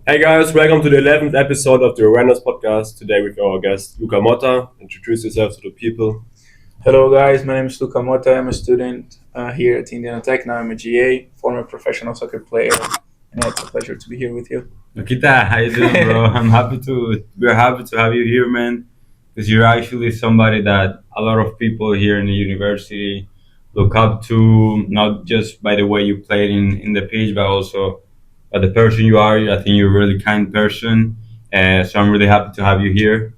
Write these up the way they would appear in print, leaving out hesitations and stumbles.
Hey guys, welcome to the 11th episode of the Awarenezzz podcast. Today with our guest Lucca Motta. Introduce yourself to the people. Hello guys, my name is Lucca Motta. I'm a student here at Indiana Tech. Now I'm a GA, former professional soccer player, and it's a pleasure to be here with you. Nikita, how you doing, bro? We're happy to have you here, man. Because you're actually somebody that a lot of people here in the university look up to, not just by the way you played in the pitch, but also by the person you are. I think you're a really kind person. So I'm really happy to have you here.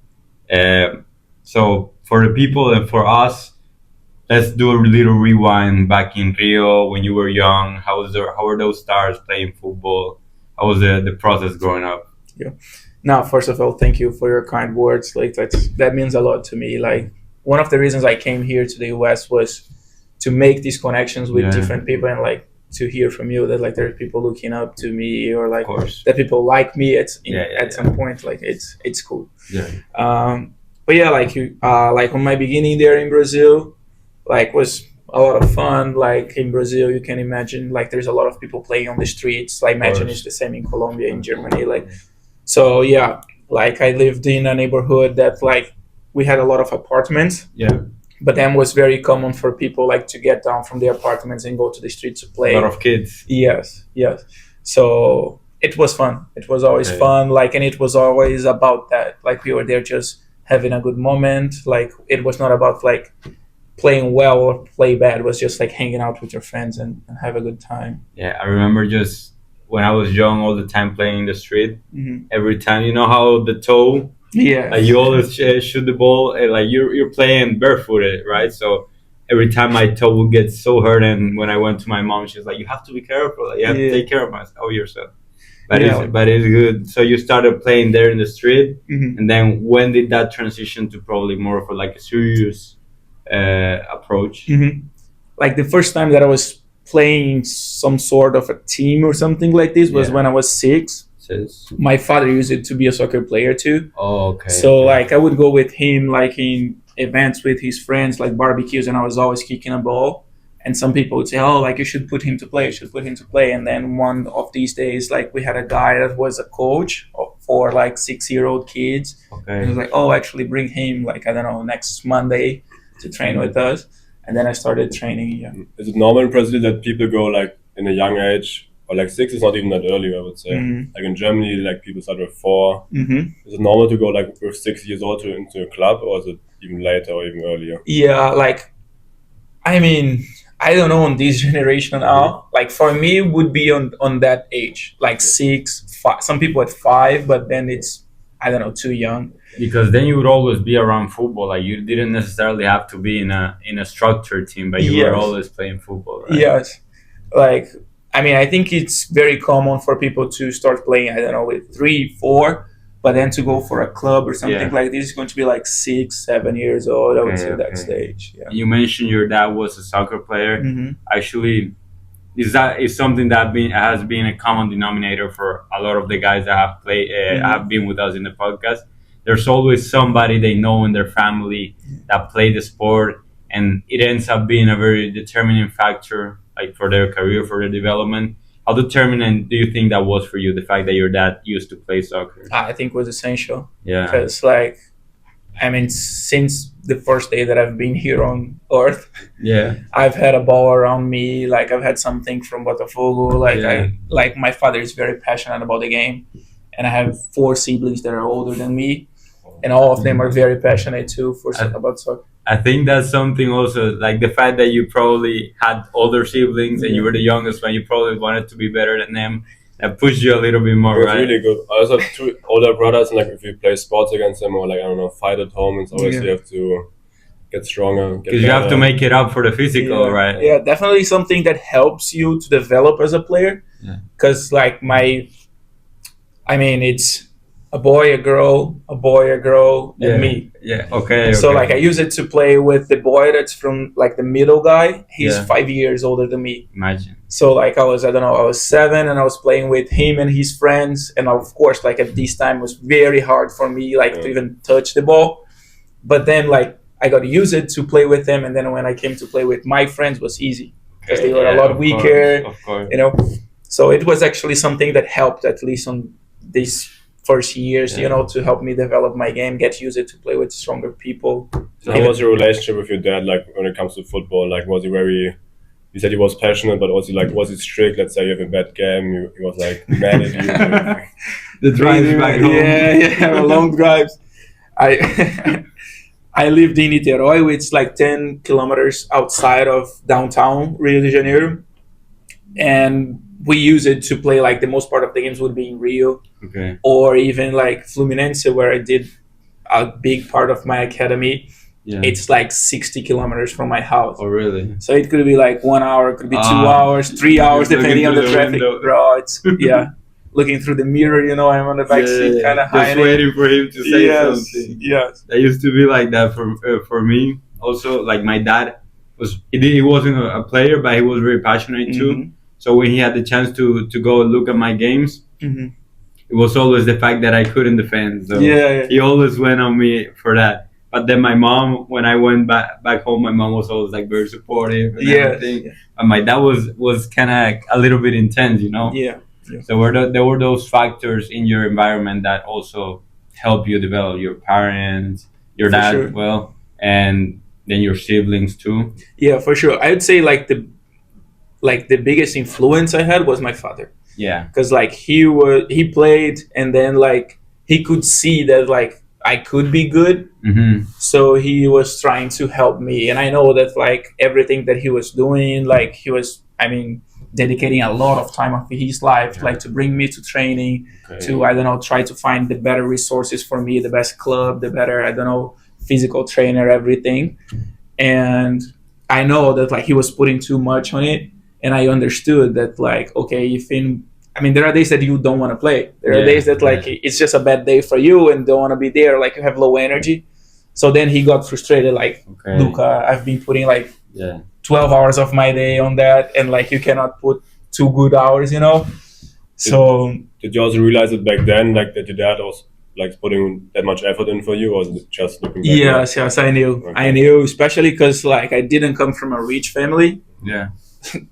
So for the people and for us, let's do a little rewind back in Rio when you were young. How were those stars playing football? How was the process growing up? Yeah. Now, first of all, thank you for your kind words. Like that means a lot to me. Like one of the reasons I came here to the US was to make these connections with different people and like to hear from you that like there are people looking up to me or like that people like me at some point. Like it's cool. Yeah. But yeah, like you like on my beginning there in Brazil, like was a lot of fun. Like in Brazil, you can imagine like there's a lot of people playing on the streets. Like imagine it's the same in Colombia, in Germany. Like so yeah, like I lived in a neighborhood that like we had a lot of apartments. Yeah. But then was very common for people like to get down from their apartments and go to the streets to play. A lot of kids. Yes. So it was fun. It was always fun. Like, and it was always about that. Like we were there just having a good moment. Like it was not about like playing well or play bad. It was just like hanging out with your friends and have a good time. Yeah, I remember just when I was young, all the time playing in the street. Mm-hmm. Every time, you know how the toe. Yeah. Like you always shoot the ball, and like you're playing barefooted, right? So every time my toe would get so hurt, and when I went to my mom, she was like, "You have to be careful. Like, you have to take care of yourself." But it's good. So you started playing there in the street, and then when did that transition to probably more for like a serious approach? Like the first time that I was playing some sort of a team or something like this was when I was 6. My father used it to be a soccer player too. Oh, okay. So like I would go with him like in events with his friends, like barbecues, and I was always kicking a ball. And some people would say, "Oh, like you should put him to play. You should put him to play." And then one of these days, like we had a guy that was a coach for like 6-year-old kids. Okay. And he was like, "Oh, actually bring him like I don't know next Monday to train with us." And then I started training. Yeah. Is it normal in Brazil that people go like in a young age? Or like 6 is not even that early, I would say. Like in Germany, like people start with 4. Is it normal to go like with 6 years old into a club, or is it even later or even earlier? Yeah, like, I mean, I don't know on this generation now. Like for me, it would be on that age, like 6, 5. Some people at 5, but then it's I don't know too young. Because then you would always be around football. Like you didn't necessarily have to be in a structured team, but you were always playing football, right? Yes, like. I mean, I think it's very common for people to start playing, I don't know, with 3, 4, but then to go for a club or something like this is going to be like 6, 7 years old, I would say that stage. Yeah. You mentioned your dad was a soccer player. Actually, is something that has been a common denominator for a lot of the guys that have played, have been with us in the podcast. There's always somebody they know in their family that played the sport, and it ends up being a very determining factor like for their career, for their development. How determinant do you think that was for you, the fact that your dad used to play soccer? I think it was essential. Yeah. Because like, I mean, since the first day that I've been here on Earth, I've had a ball around me. Like I've had something from Botafogo. Like my father is very passionate about the game, and I have 4 siblings that are older than me, and all of them are very passionate too about soccer. I think that's something also, like the fact that you probably had older siblings and you were the youngest one, you probably wanted to be better than them. That pushed you a little bit more, right? Really good. I also have 2 older brothers, and like if you play sports against them or like, I don't know, fight at home, it's always you have to get stronger. Because you have to make it up for the physical, right? Yeah, definitely something that helps you to develop as a player. Because like it's a boy, a girl, and me. Yeah, okay. So like I use it to play with the boy that's from like the middle guy. He's 5 years older than me. Imagine. So like I was 7 and I was playing with him and his friends. And of course, like at this time it was very hard for me like to even touch the ball. But then like I got to use it to play with them. And then when I came to play with my friends, it was easy because they were a lot weaker, of course. So it was actually something that helped at least on these first years, to help me develop my game, get used to play with stronger people. So how was your relationship with your dad, like when it comes to football? Like, was he very? You said he was passionate, but also like, was he strict? Let's say you have a bad game, he was like mad at you. The drives back home. Yeah, long drives. I lived in Niterói, which is like 10 kilometers outside of downtown Rio de Janeiro, and we use it to play. Like the most part of the games would be in Rio, or even like Fluminense, where I did a big part of my academy. Yeah. It's like 60 kilometers from my house. Oh, really? So it could be like 1 hour, could be 2 hours, 3 hours, depending on the traffic. Bro, it's, looking through the mirror, I'm on the back seat, kind of high. Just waiting for him to say something. Yes. That used to be like that for me. Also, like my dad, he wasn't a player, but he was very passionate too. So when he had the chance to go look at my games, it was always the fact that I couldn't defend. So he always went on me for that. But then my mom, when I went back home, my mom was always like very supportive and everything. Yeah. And my dad was kind of a little bit intense, Yeah. So there were those factors in your environment that also help you develop your parents, your dad as well, and then your siblings too. Yeah, for sure. I would say like the biggest influence I had was my father. Yeah. Because like he played, and then like he could see that like I could be good. So he was trying to help me, and I know that like everything that he was doing, like he was, dedicating a lot of time of his life, like to bring me to training, to try to find the better resources for me, the best club, the better physical trainer, everything. And I know that like he was putting too much on it, and I understood that like, okay, there are days that you don't want to play. There are days that like it's just a bad day for you and don't want to be there, like you have low energy. So then he got frustrated, like, Lucca, I've been putting like 12 hours of my day on that, and like you cannot put 2 good hours, So did you also realize it back then, like that your dad was like putting that much effort in for you, or was it just looking back? Yes, I knew. I knew, especially because like I didn't come from a rich family. Yeah.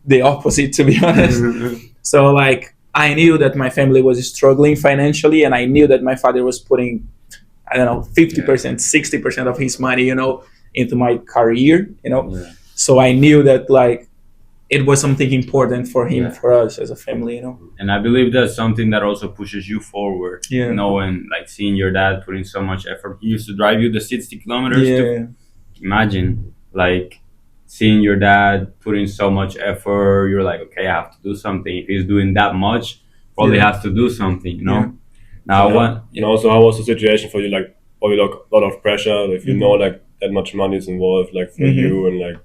The opposite, to be honest. So like I knew that my family was struggling financially, and I knew that my father was putting 50%, 60% of his money, into my career, So I knew that like it was something important for him, for us as a family, And I believe that's something that also pushes you forward. Knowing, like, seeing your dad putting so much effort. He used to drive you the 60 kilometers. Imagine, like, seeing your dad putting so much effort. You're like, okay, I have to do something. If he's doing that much, probably has to do something, Now, and also, how was the situation for you? Like, probably like a lot of pressure. If you know, like, that much money is involved, like, for you, and like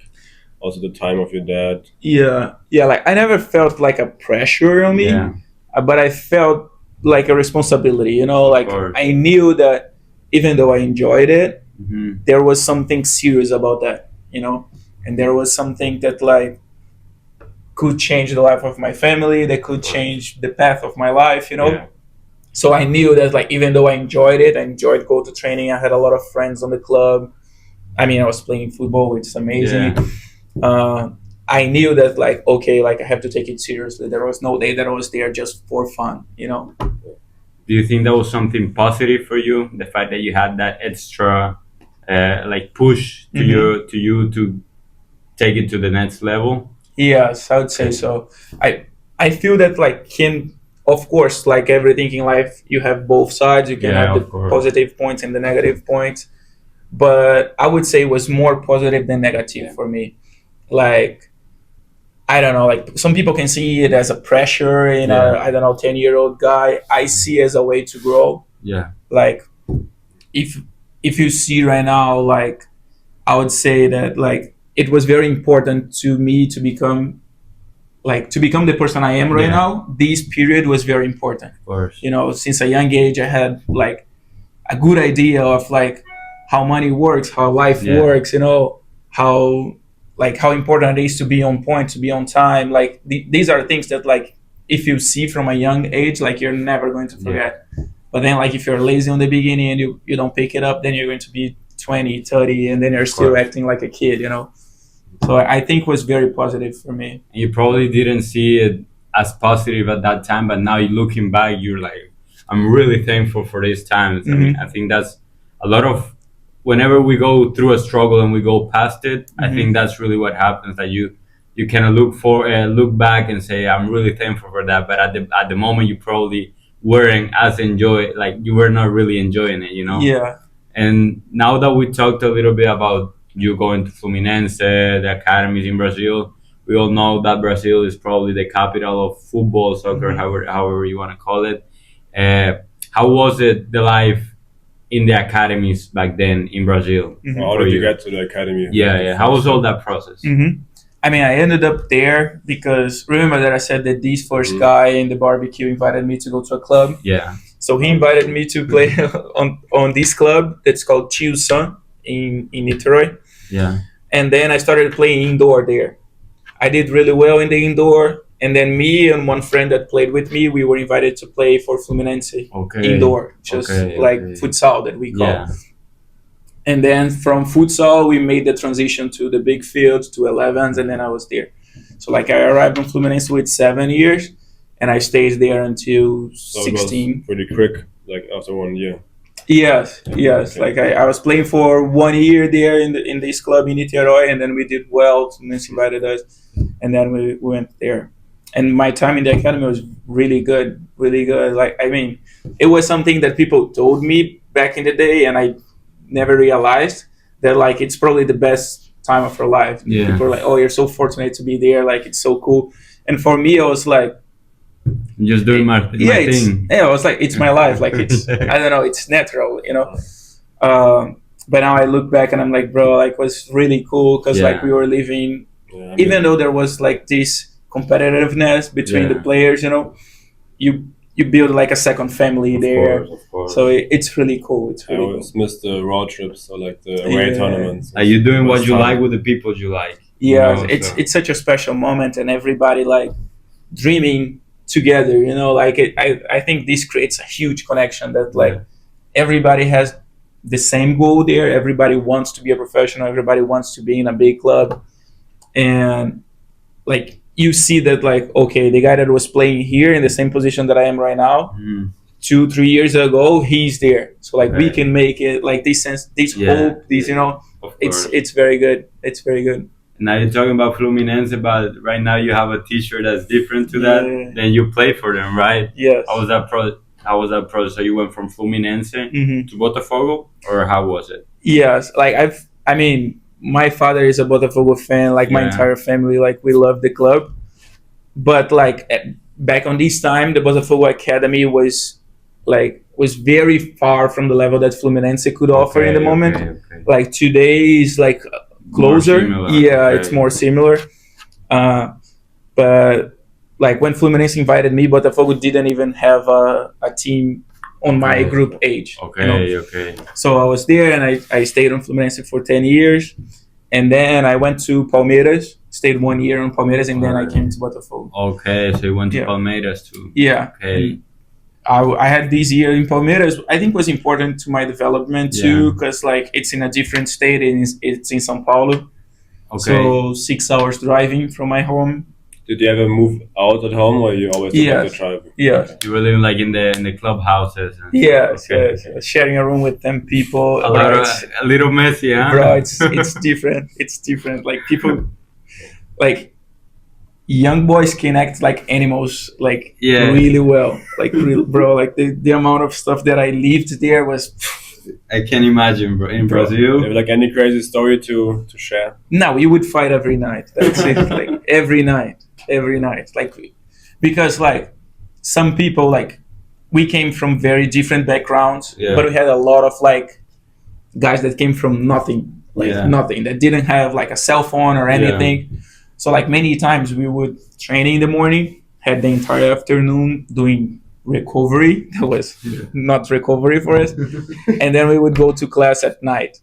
also the time of your dad. Like I never felt like a pressure on me, but I felt like a responsibility, like I knew that even though I enjoyed it, there was something serious about that, and there was something that like could change the life of my family, that could change the path of my life, So I knew that like even though I enjoyed it, I enjoyed going to training, I had a lot of friends on the club. I was playing football, which is amazing. I knew that like, okay, like I have to take it seriously. There was no day that I was there just for fun, Do you think that was something positive for you? The fact that you had that extra like push to you to take it to the next level? Yes, I would say so. I feel that like of course, like everything in life, you have both sides. You can have the positive points and the negative points. But I would say it was more positive than negative for me. Like, I don't know, like some people can see it as a pressure in a, 10-year-old guy. I see it as a way to grow. Like, if you see right now, like, I would say that like it was very important to me to become the person I am right now. This period was very important. Of course. Since a young age, I had like a good idea of like how money works, how life works, how important it is to be on point, to be on time. Like these are things that like if you see from a young age, like you're never going to forget. But then like if you're lazy on the beginning and you don't pick it up, then you're going to be 20, 30, and then you're still acting like a kid, So I think it was very positive for me. You probably didn't see it as positive at that time, but now looking back, you're like, I'm really thankful for these times. I mean, I think that's a lot of, whenever we go through a struggle and we go past it, I think that's really what happens, that you kind of look back and say, I'm really thankful for that. But at the moment, you probably weren't as you were not really enjoying it, Yeah. And now that we talked a little bit about you going to Fluminense, the academies in Brazil, we all know that Brazil is probably the capital of football, soccer, however you want to call it. How was it, the life in the academies back then in Brazil? How did you get to the academy? Yeah. How was all that process? I mean, I ended up there because remember that I said that this first guy in the barbecue invited me to go to a club. Yeah. So he invited me to play on this club that's called Tio Sun in Niterói. Yeah. And then I started playing indoor there. I did really well in the indoor. And then me and one friend that played with me, we were invited to play for Fluminense indoor, just futsal that we call. Yeah. And then from futsal, we made the transition to the big field, to 11s, and then I was there. So I arrived in Fluminense with 7 years, and I stayed there until 16. It was pretty quick, after 1 year. Yes. Okay. I was playing for 1 year there in this club in Niterói, and then we did well. Fluminense invited us, and then we went there. And my time in the academy was really good, really good. It was something that people told me back in the day, and I never realized that it's probably the best time of your life. Yeah. People are like, oh, you're so fortunate to be there, it's so cool. And for me, I was like, just doing my thing. I was like, it's my life. It's I don't know, it's natural, but now I look back and I'm like, bro, it was really cool because we were living, even though there was this competitiveness between the players, you build a second family there. Of course. So it's really cool. It's really I always miss the road trips or the away tournaments. Are you doing what you like with the people you like? Yeah, it's such a special moment, and everybody dreaming together. I think this creates a huge connection that everybody has the same goal there. Everybody wants to be a professional. Everybody wants to be in a big club, and you see that okay, the guy that was playing here in the same position that I am right now, 2-3 years ago, he's there. So we can make it this sense, this hope, this it's very good. It's very good. Now you're talking about Fluminense, but right now you have a T-shirt that's different to that. Then you play for them, right? Yes. How was that process? So you went from Fluminense to Botafogo, or how was it? Yes, my father is a Botafogo fan, my entire family, we love the club. But back on this time, the Botafogo Academy was very far from the level that Fluminense could offer in the moment. Okay. Today is closer. It's more similar. But when Fluminense invited me, Botafogo didn't even have a team on my group age. Okay. So I was there, and I stayed on Fluminense for 10 years. And then I went to Palmeiras, stayed 1 year on Palmeiras, and then I came to Botafogo. Okay, so you went to Palmeiras too. Yeah. Okay. I had this year in Palmeiras. I think was important to my development too, because it's in a different state, and it's in São Paulo. Okay. So 6 hours driving from my home. Did you ever move out at home, or you always like to travel? Yeah. You were living in the clubhouses. Yes. Sharing a room with 10 people. A little messy, huh? Bro, it's different. It's different. People, young boys can act like animals, really well. Bro, the amount of stuff that I lived there was. I can imagine, bro. In Brazil, you have any crazy story to share? No, we would fight every night. That's it. Every night. Because some people we came from very different backgrounds, but we had a lot of guys that came from nothing, nothing, that didn't have a cell phone or anything. So many times we would train in the morning, had the entire afternoon doing recovery. That was not recovery for us. And then we would go to class at night.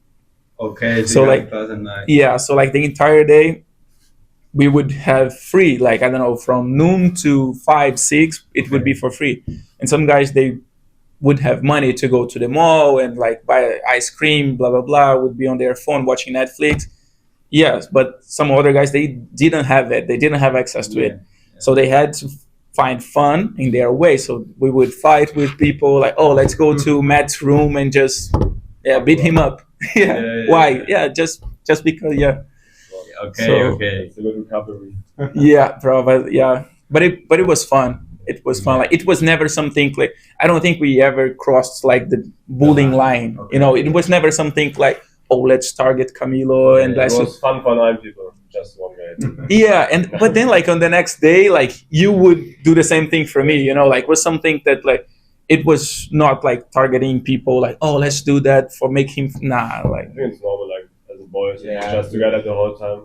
Okay, so class at night. Yeah, so the entire day we would have free, I don't know, from noon to 5, 6, it would be for free. And some guys, they would have money to go to the mall and buy ice cream, blah, blah, blah, would be on their phone watching Netflix. Yes, but some other guys, they didn't have it. They didn't have access to it. So they had to find fun in their way. So we would fight with people like, oh, let's go to Matt's room and just beat him up. Why? Just because. Okay. It's a good recovery. But it was fun. It was fun. Like, it was never something like, I don't think we ever crossed like the bullying line. Okay. You know, it was never something like, oh, let's target Camilo and it was fun for 9 people, just one guy. But then like on the next day, like you would do the same thing for me. You know, like was something that like it was not like targeting people like, oh, let's do that for make him I think it's normal, like as a boys, just together the whole time.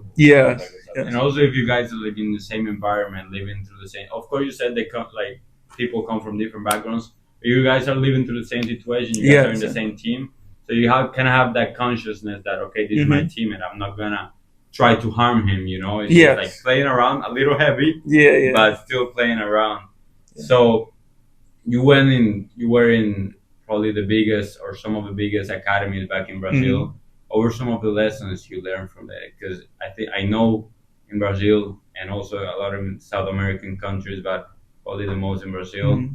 And also, if you guys live in the same environment, living through the same, of course, you said they come like people come from different backgrounds. But you guys are living through the same situation. You guys are in the same team, so you can have that consciousness that okay, this is my team, and I'm not gonna try to harm him. You know, it's just like playing around, a little heavy, but still playing around. So you were in probably the biggest or some of the biggest academies back in Brazil. What were some of the lessons you learned from that? Because I know in Brazil and also a lot of South American countries, but probably the most in Brazil,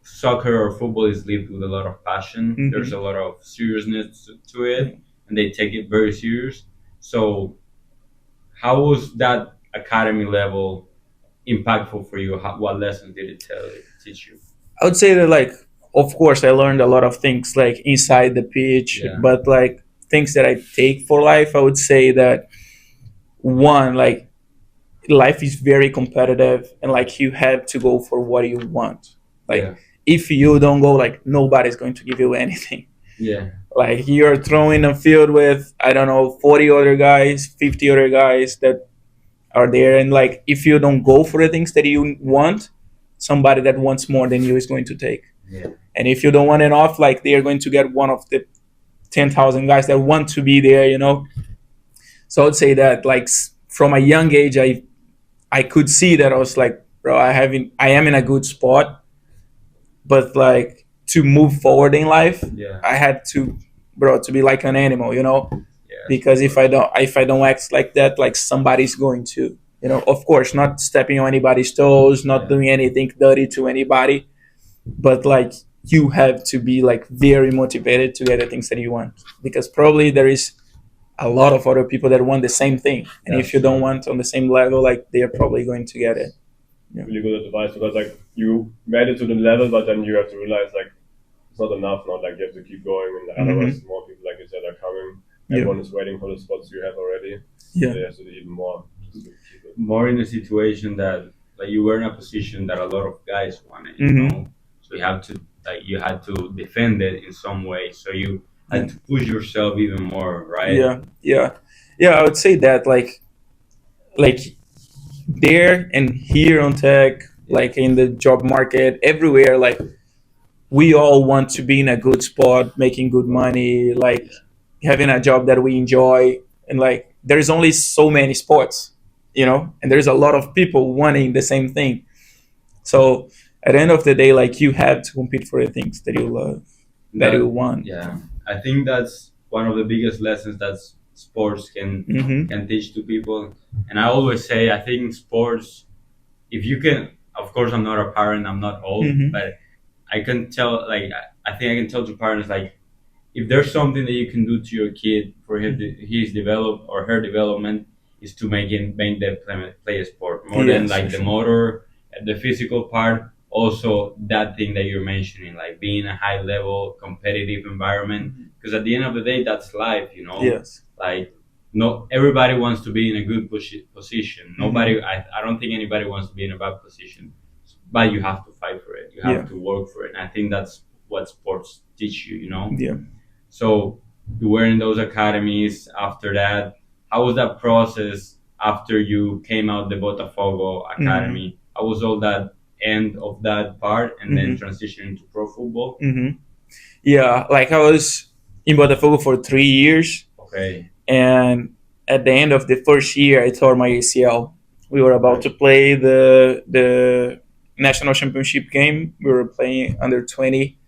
soccer or football is lived with a lot of passion. There's a lot of seriousness to it, and they take it very serious. So how was that academy level impactful for you? What lessons did it teach you? I would say that, like, of course, I learned a lot of things like inside the pitch, but like things that I take for life, I would say that one, like, life is very competitive, and like you have to go for what you want. Like, if you don't go, like, nobody's going to give you anything. Like, you're throwing a field with, I don't know, 40 other guys, 50 other guys that are there, and like if you don't go for the things that you want, somebody that wants more than you is going to take. And if you don't want enough, like, they are going to get one of the 10,000 guys that want to be there, you know. So I would say that, like, from a young age, I could see that I was like, bro, I am in a good spot, but like to move forward in life, I had to be like an animal, you know. Because if I don't act like that, like, somebody's going to, you know, of course, not stepping on anybody's toes, not doing anything dirty to anybody, but like you have to be like very motivated to get the things that you want, because probably there is a lot of other people that want the same thing, and if you don't want on the same level, like, they are probably going to get it. Really good advice, because like you made it to the level, but then you have to realize like it's not enough now. Like, you have to keep going, and otherwise more people, like you said, are coming. Everyone is waiting for the spots you have already. So they have to do even more. More in a situation that like you were in a position that a lot of guys wanted, you know. So you had to defend it in some way. So you had to push yourself even more, right? I would say that like there and here on tech, like in the job market, everywhere, like we all want to be in a good spot, making good money, like having a job that we enjoy, and like there's only so many sports, you know, and there's a lot of people wanting the same thing. So at the end of the day, like, you have to compete for the things that you love, that you want. I think that's one of the biggest lessons that sports can teach to people. And I always say, I think sports, if you can, of course, I'm not a parent, I'm not old, but I can tell, like, I think I can tell to parents, like, if there's something that you can do to your kid for his develop or her development, is to make them play a sport more than like the motor, the physical part. Also, that thing that you're mentioning, like being a high level competitive environment, because at the end of the day, that's life, you know. Like, no, everybody wants to be in a good position. Nobody, I don't think anybody wants to be in a bad position, but you have to fight for it. You have to work for it. And I think that's what sports teach you, you know. So you were in those academies. After that, how was that process after you came out the Botafogo Academy? How was all that end of that part, and then transitioning to pro football? Like, I was in Botafogo for 3 years. And at the end of the first year, I tore my ACL. We were about to play the national championship game. We were playing under 20.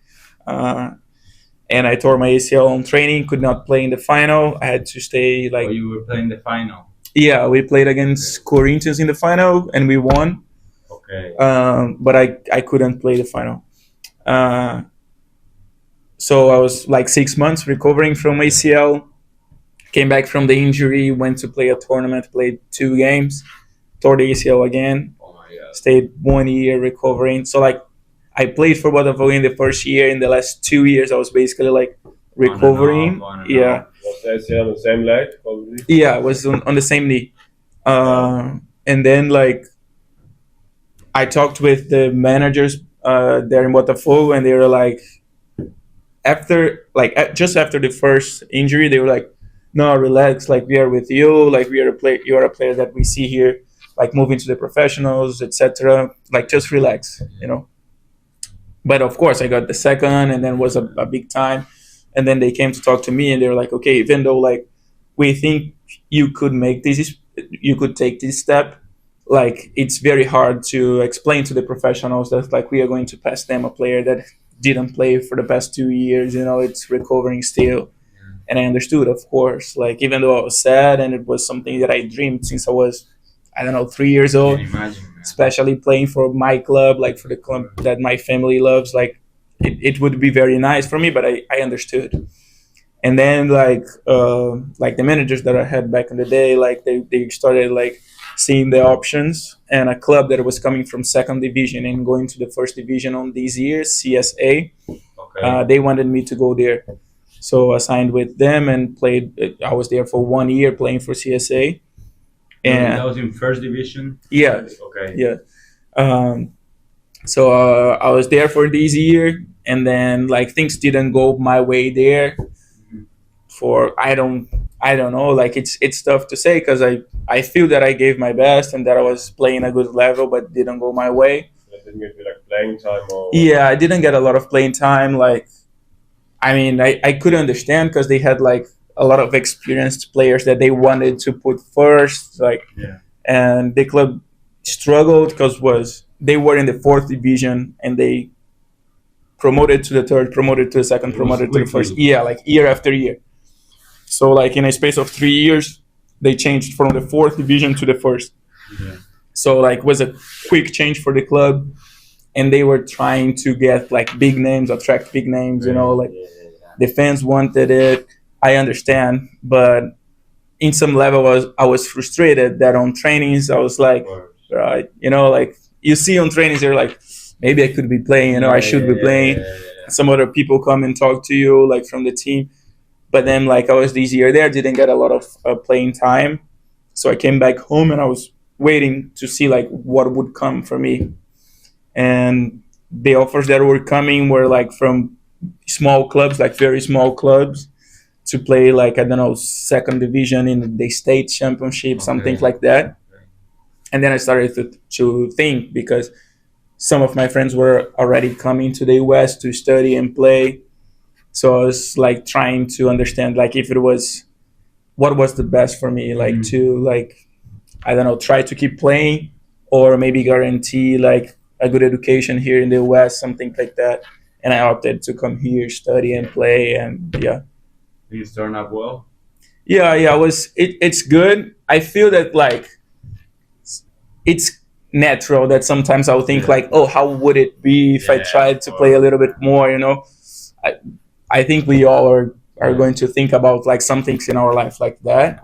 And I tore my ACL on training, could not play in the final. I had to stay like... Oh, you were playing the final? Yeah, we played against Corinthians in the final, and we won. Okay. But I couldn't play the final. Uh, so I was like 6 months recovering from ACL. Came back from the injury, went to play a tournament, played 2 games, tore the ACL again. Oh my God. Stayed 1 year recovering. So like I played for Botafogo in the first year. In the last 2 years, I was basically like recovering. Yeah. Was the ACL on the same leg, probably? Yeah, I was on the same knee. And then like I talked with the managers there in Botafogo, and they were like, just after the first injury, they were like, "No, relax. Like we are with you. Like we are a player. You are a player that we see here. Like moving to the professionals, etc. Like just relax, you know." But of course, I got the second, and then was a big time. And then they came to talk to me, and they were like, "Okay, even though like we think you could make this, you could take this step. Like it's very hard to explain to the professionals that like we are going to pass them a player that didn't play for the past 2 years. You know, it's recovering still." And I understood, of course. Like even though I was sad, and it was something that I dreamed since I was, I don't know, 3 years old. Can you imagine, man? Especially playing for my club, like for the club that my family loves. Like it would be very nice for me, but I understood. And then like the managers that I had back in the day, like they started like seeing the options, and a club that was coming from second division and going to the first division on these years, CSA. Okay. They wanted me to go there. So I signed with them and played. I was there for 1 year playing for CSA. And that was in first division. Yeah. Okay. Yeah. So I was there for this year, and then like things didn't go my way there. For I don't know. Like it's tough to say because I feel that I gave my best and that I was playing a good level, but didn't go my way. That didn't give you like playing time or. Yeah, I didn't get a lot of playing time. Like, I mean, I could understand because they had like a lot of experienced players that they wanted to put first. Like, Yeah. and the club struggled because they were in the fourth division and they promoted to the third, promoted to the second, promoted to the first. Yeah, like year after year. So like in a space of 3 years, they changed from the fourth division to the first. Yeah. So like it was a quick change for the club, and they were trying to get like big names, attract big names. You know, like the fans wanted it. I understand, but in some level, I was frustrated that on trainings I was like, right, you know, like you see on trainings you're like, maybe I could be playing. You know, I should be playing. Some other people come and talk to you like from the team. But then, like I was this year there, didn't get a lot of playing time, so I came back home and I was waiting to see like what would come for me. And the offers that were coming were like from small clubs, like very small clubs, to play like I don't know second division in the state championship, something like that. And then I started to think because some of my friends were already coming to the US to study and play. So I was like trying to understand like if it was what was the best for me, like to like I don't know, try to keep playing or maybe guarantee like a good education here in the West, something like that. And I opted to come here, study and play, and yeah. Things turned out well. Yeah, it's good. I feel that like it's natural that sometimes I'll think like, oh, how would it be if I tried to play a little bit more, you know? I think we all are going to think about like some things in our life like that.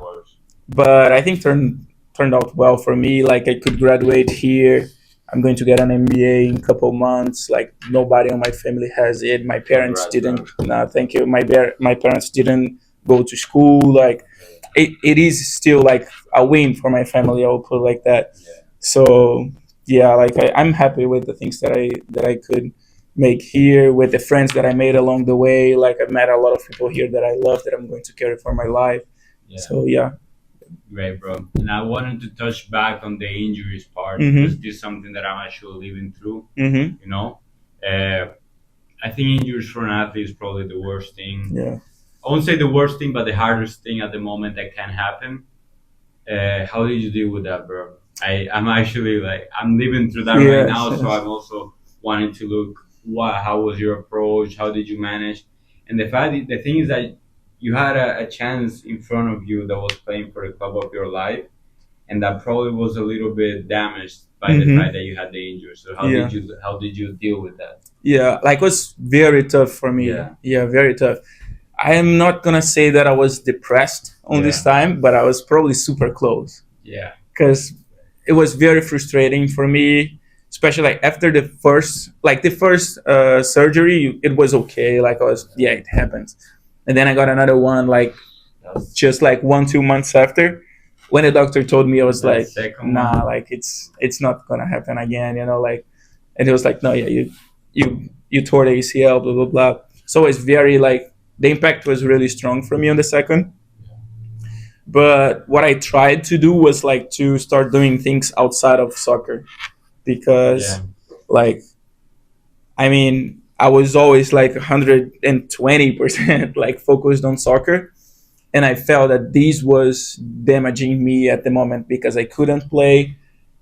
But I think turned out well for me. Like I could graduate here. I'm going to get an MBA in a couple months. Like nobody on my family has it. My parents didn't. No, thank you. My parents didn't go to school. Like it is still like a win for my family. I will put it like that. So yeah, like I'm happy with the things that I could make here with the friends that I made along the way. Like I've met a lot of people here that I love that I'm going to carry for my life. Yeah. So yeah. Great, bro. And I wanted to touch back on the injuries part Mm-hmm. because this is something that I'm actually living through. Mm-hmm. You know, I think injuries for an athlete is probably the worst thing. Yeah. I won't say the worst thing, but the hardest thing at the moment that can happen. How did you deal with that, bro? I'm actually like I'm living through that right now, so I'm also wanting to look how was your approach, how did you manage, and the thing is that you had a chance in front of you that was playing for the club of your life, and that probably was a little bit damaged by the fact that you had the injury. So how did you deal with that? Yeah, like it was very tough for me. Yeah, very tough. I am not gonna say that I was depressed on this time, but I was probably super close. Yeah. Because it was very frustrating for me, especially like after the first surgery. It was okay. Like I was, yeah, it happens. And then I got another one like just like 1-2 months after. When the doctor told me, I was like, nah, like it's not gonna happen again, you know, like. And he was like, no, yeah, you tore the ACL, blah blah blah. So it's very like the impact was really strong for me on the second. But what I tried to do was like to start doing things outside of soccer, because like, I mean, I was always like 120% like focused on soccer, and I felt that this was damaging me at the moment because I couldn't play,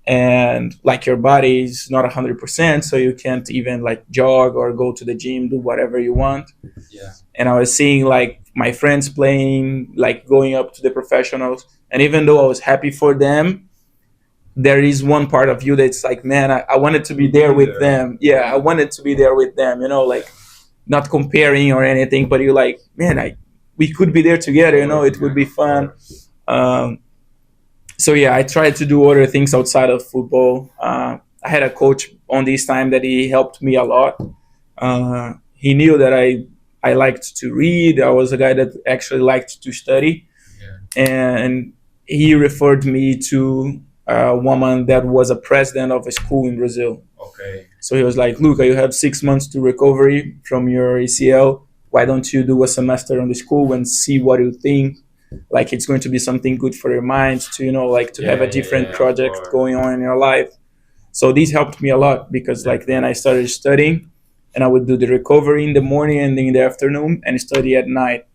and like your body is not 100%, so you can't even like jog or go to the gym, do whatever you want. And I was seeing like my friends playing, like going up to the professionals, and even though I was happy for them, there is one part of you that's like, man, I wanted to be there with them. Yeah, I wanted to be there with them, you know, like not comparing or anything, but you're like, man, we could be there together, you know, it would be fun. So yeah, I tried to do other things outside of football. I had a coach on this time that he helped me a lot. He knew that I liked to read. I was a guy that actually liked to study. And he referred me to a woman that was a president of a school in Brazil. Okay. So he was like, Lucca, you have 6 months to recovery from your ACL. Why don't you do a semester on the school and see what you think? Like, it's going to be something good for your mind to, you know, like to have a different project going on in your life. So this helped me a lot because like then I started studying, and I would do the recovery in the morning and in the afternoon and study at night.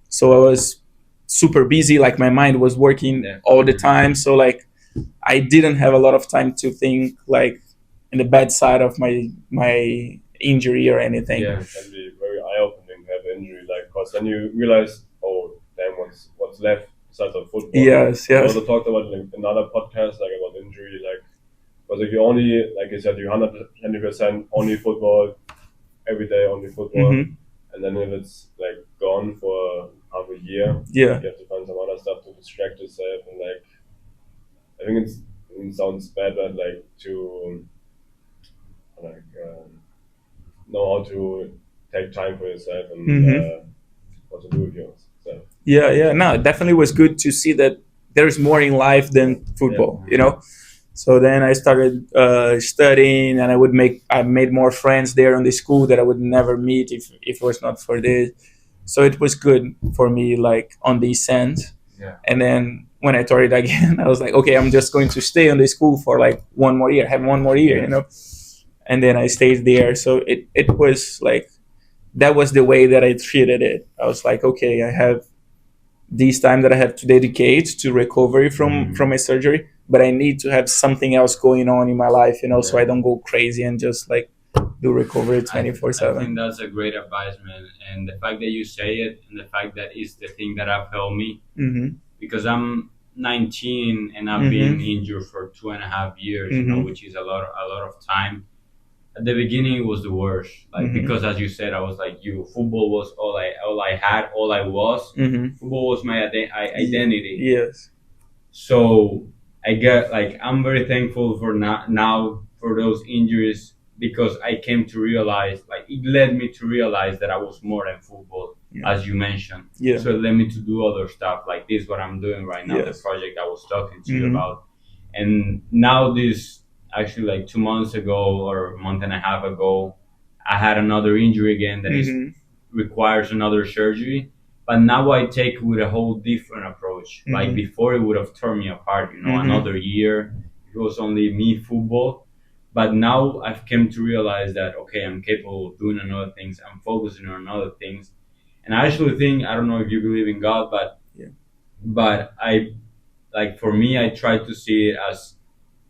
So I was super busy. Like my mind was working all the time. So like I didn't have a lot of time to think like in the bad side of my injury or anything. Yeah, it can be very eye-opening to have an injury, like, because then you realize, oh, damn, what's left besides of football. Yes. I also talked about like another podcast like about injury, like, because if you only, like you said, you 120% only football every day, only football, and then if it's like gone for half a year, you have to find some other stuff to distract yourself, and like I think it sounds bad, but like to like know how to take time for yourself and what to do with yourself. Yeah. No, it definitely was good to see that there's more in life than football, you know. So then I started studying, and I made more friends there in the school that I would never meet if it was not for this. So it was good for me, like on this sense. And then when I tore it again, I was like, okay, I'm just going to stay on the school for like have one more year, you know. And then I stayed there. So it was like, that was the way that I treated it. I was like, okay, I have this time that I have to dedicate to recovery from a surgery, but I need to have something else going on in my life, you know, so I don't go crazy and just like do recovery 24/7. I think that's a great advice, man. And the fact that you say it, and the fact that it's the thing that have helped me, because I'm 19 and I've been injured for 2.5 years, you know, which is a lot of time. At the beginning, it was the worst, like because as you said, I was like you. Football was all I had, all I was. Football was my identity. Yes. So I'm very thankful for now for those injuries, because I came to realize, like, it led me to realize that I was more than football, as you mentioned. So it led me to do other stuff like this, what I'm doing right now, the project I was talking to you about. And now this, actually like 2 months ago or a month and a half ago, I had another injury again that requires another surgery. But now I take it with a whole different approach. Like before, it would have torn me apart, you know, another year. It was only me, football. But now I've come to realize that, okay, I'm capable of doing another things. I'm focusing on other things. And I actually think, I don't know if you believe in God, but I, like, for me, I try to see it as,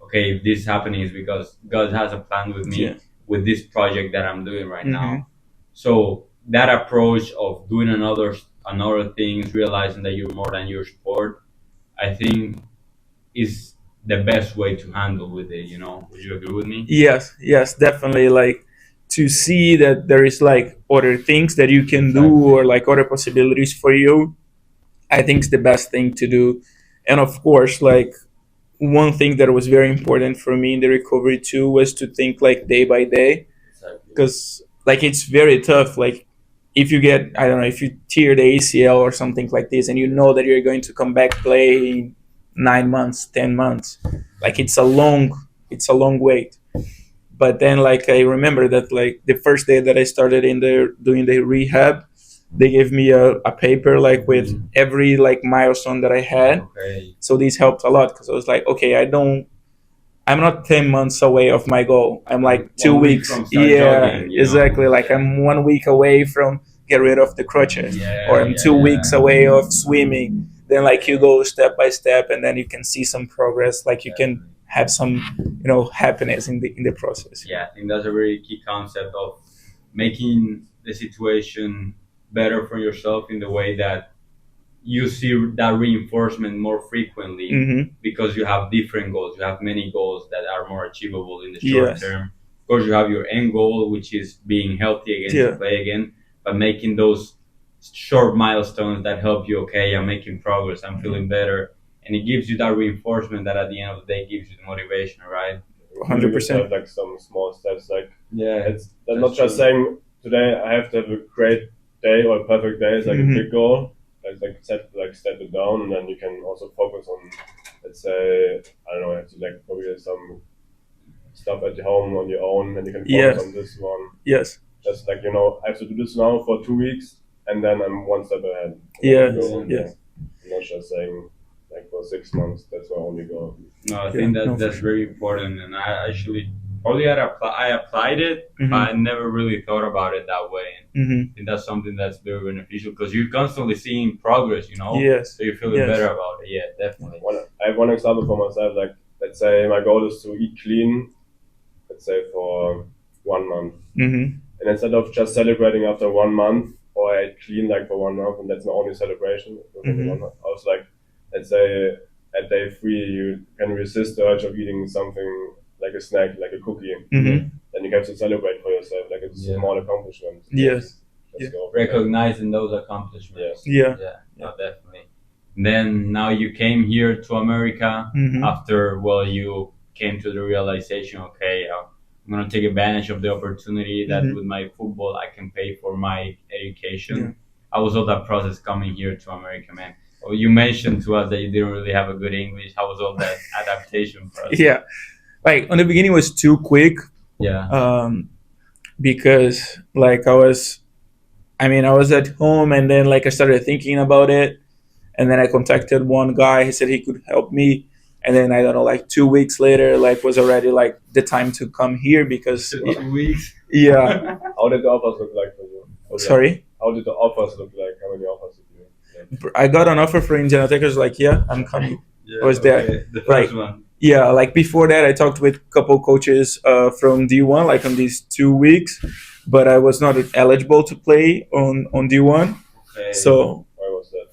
okay, if this is happening is because God has a plan with me with this project that I'm doing right now. So that approach of doing another things, realizing that you're more than your sport, I think is the best way to handle with it. Would you agree with me? Yes, definitely. Like to see that there is like other things that you can do or like other possibilities for you, I think is the best thing to do. And of course, like one thing that was very important for me in the recovery too was to think like day by day, because like it's very tough. Like if you get, I don't know, if you tear the ACL or something like this, and you know that you're going to come back play in 9 months, 10 months, like it's a long wait. But then like I remember that like the first day that I started in there doing the rehab, they gave me a paper like with every like milestone that I had. Okay. So this helped a lot because I was like, okay, I'm not 10 months away of my goal. I'm like 2 1 week weeks. from start jogging, Exactly. Like I'm 1 week away from get rid of the crutches, or I'm 2 weeks away of swimming. Then like you go step by step, and then you can see some progress. Like you can have some, happiness in the process. Yeah, I think that's a very key concept of making the situation better for yourself in the way that you see that reinforcement more frequently, because you have different goals. You have many goals that are more achievable in the short term. Of course, you have your end goal, which is being healthy again, to play again, but making those short milestones that help you, okay, I'm making progress, I'm feeling better. And it gives you that reinforcement that at the end of the day gives you the motivation, right? 100%. Like some small steps. Like it's not just saying today I have to have a great day or a perfect day. It's like a big goal. Like step it down, and then you can also focus on, let's say, I don't know, have to like probably some stuff at home on your own, and you can focus on this one. Yes. Just like I have to do this now for 2 weeks, and then I'm one step ahead. Yes. I'm not just saying like for 6 months. That's my only goal. No, I think that's very important, and I actually probably I applied it, but I never really thought about it that way. And I think that's something that's very beneficial because you're constantly seeing progress, Yes. so you're feeling better about it. Yeah, definitely. I have one example for myself. Like, let's say my goal is to eat clean, let's say for 1 month. And instead of just celebrating after 1 month, or I ate clean like for 1 month, and that's my only celebration, I was like, let's say at day 3, you can resist the urge of eating something like a snack, like a cookie. Then you have to celebrate for yourself, like it's a small accomplishment. Yes. Recognizing those accomplishments. Yeah, no, definitely. And then now you came here to America after, you came to the realization, okay, I'm going to take advantage of the opportunity that with my football I can pay for my education. How was all that process coming here to America, man? Well, you mentioned to us that you didn't really have a good English. How was all that adaptation process? Yeah. Like on the beginning it was too quick. Because like I was at home, and then like I started thinking about it, and then I contacted one guy. He said he could help me, and then I don't know, like 2 weeks later, like was already like the time to come here because 2 weeks. Yeah. How did the offers look like for you? Sorry? How did the offers look like? How many offers did you get? I got an offer for Indiana Tech. I was like, yeah, I'm coming. I was there. The first one. Yeah, like before that, I talked with a couple coaches from D1, like on these 2 weeks, but I was not eligible to play on D1. Okay. So why was that?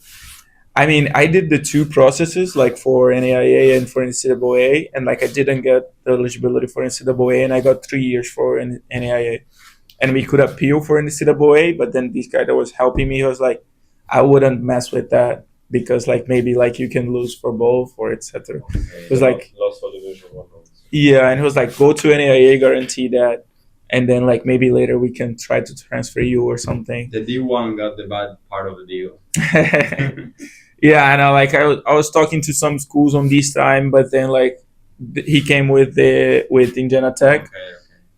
I mean, I did the 2 processes, like for NAIA and for NCAA, and like I didn't get the eligibility for NCAA, and I got 3 years for NAIA. And we could appeal for NCAA, but then this guy that was helping me, he was like, I wouldn't mess with that because like maybe like you can lose for both or etc. It was like lost for Division 1. Yeah, and he was like, go to NAIA, guarantee that, and then like maybe later we can try to transfer you or something. The D1 got the bad part of the deal. Yeah, and I was talking to some schools on this time, but then like he came with Indiana Tech. Okay.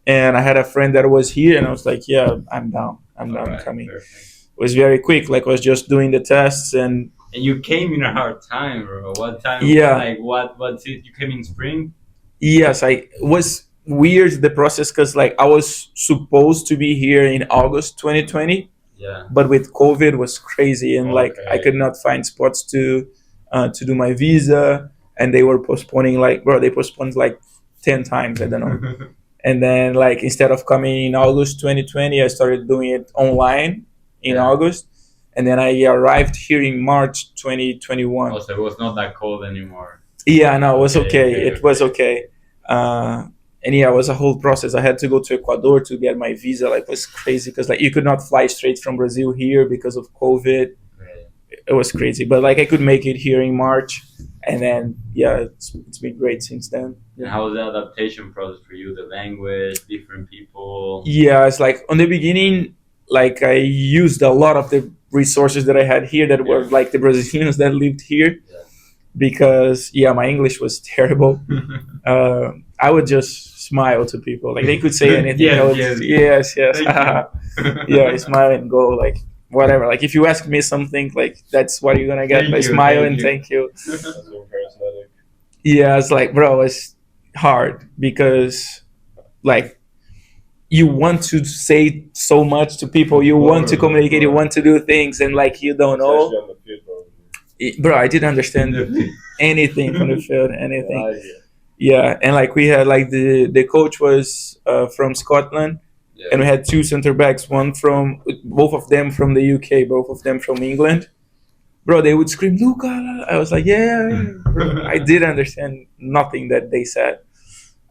And I had a friend that was here, and I was like, yeah, I'm down. I'm coming. Perfect. It was very quick. Like I was just doing the tests and you came in a hard time, bro. What time? Yeah. Like what you came in spring? Yes, it was weird, the process, because like I was supposed to be here in August 2020. Yeah. But with COVID it was crazy, and like I could not find spots to do my visa, and they were postponing they postponed like 10 times, I don't know. And then like instead of coming in August 2020, I started doing it online in August, and then I arrived here in March 2021. Also, it was not that cold anymore. Yeah, no, it was okay. It was okay. And yeah, it was a whole process. I had to go to Ecuador to get my visa. Like, it was crazy because like you could not fly straight from Brazil here because of COVID. It was crazy, but like I could make it here in March, and then yeah, it's been great since then. And how was the adaptation process for you? The language, different people. Yeah, it's like on the beginning, like I used a lot of the resources that I had here that were like the Brazilians that lived here, because yeah, my English was terrible. I would just smile to people, like they could say anything. Yes. Yeah, I smile and go like whatever. Like if you ask me something, like that's what you're gonna get. I smile and thank you. Yeah, it's like, bro, it's hard because like you want to say so much to people, you want to communicate, you want to do things, and like you don't know. Bro, I didn't understand anything from the field, anything. Yeah, and like we had like the coach was from Scotland, and we had two center backs, both of them from the UK, both of them from England. Bro, they would scream, Lucca. I was like, yeah, bro. I didn't understand nothing that they said.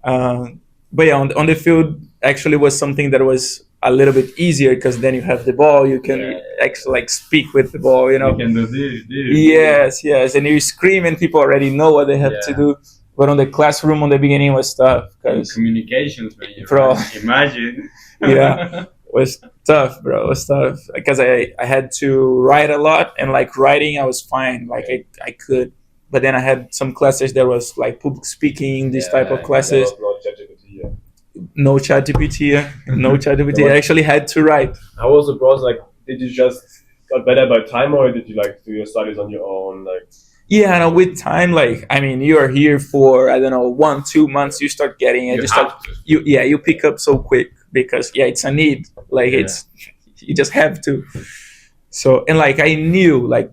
But yeah, on the field actually was something that was a little bit easier because then you have the ball, you can actually like speak with the ball, you know. You can do this. Yes, and you scream and people already know what they have to do. But on the classroom, on the beginning, was tough because communications, man. Bro, imagine. Yeah, it was tough, bro. It was tough because I had to write a lot, and like writing, I was fine. Like I could, but then I had some classes that was like public speaking, this type of classes. No ChatGPT. No ChatGPT. I actually had to write. How was the process? Like, did you just got better by time, or did you like do your studies on your own? Like, yeah, no, with time, like I mean, you are here for I don't know 1-2 months. You start getting it. You pick up so quick because it's a need. Like it's you just have to. So and like I knew like